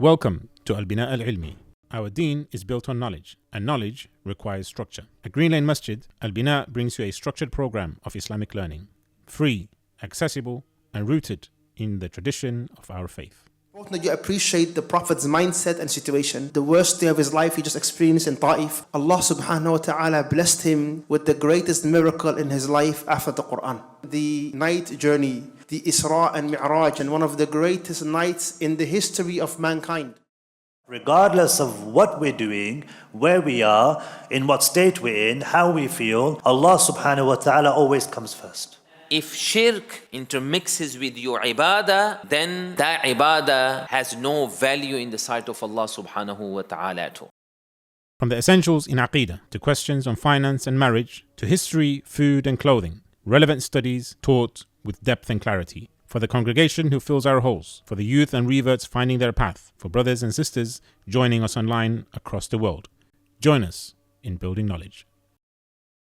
Welcome to Al-Binaa Al-Ilmiyy. Our deen is built on knowledge, and knowledge requires structure. At Green Lane Masjid, Al-Binaa brings you a structured program of Islamic learning, free, accessible, and rooted in the tradition of our faith. You appreciate the Prophet's mindset and situation. The worst day of his life he just experienced in Ta'if. Allah subhanahu wa ta'ala blessed him with the greatest miracle in his life after the Quran. The night journey, the Isra and Mi'raj, and one of the greatest nights in the history of mankind. Regardless of what we're doing, where we are, in what state we're in, how we feel, Allah subhanahu wa ta'ala always comes first. If shirk intermixes with your ibadah, then that ibadah has no value in the sight of Allah subhanahu wa ta'ala at all. From the essentials in aqīdah to questions on finance and marriage, to history, food and clothing, relevant studies taught with depth and clarity. For the congregation who fills our halls, for the youth and reverts finding their path, for brothers and sisters joining us online across the world. Join us in building knowledge.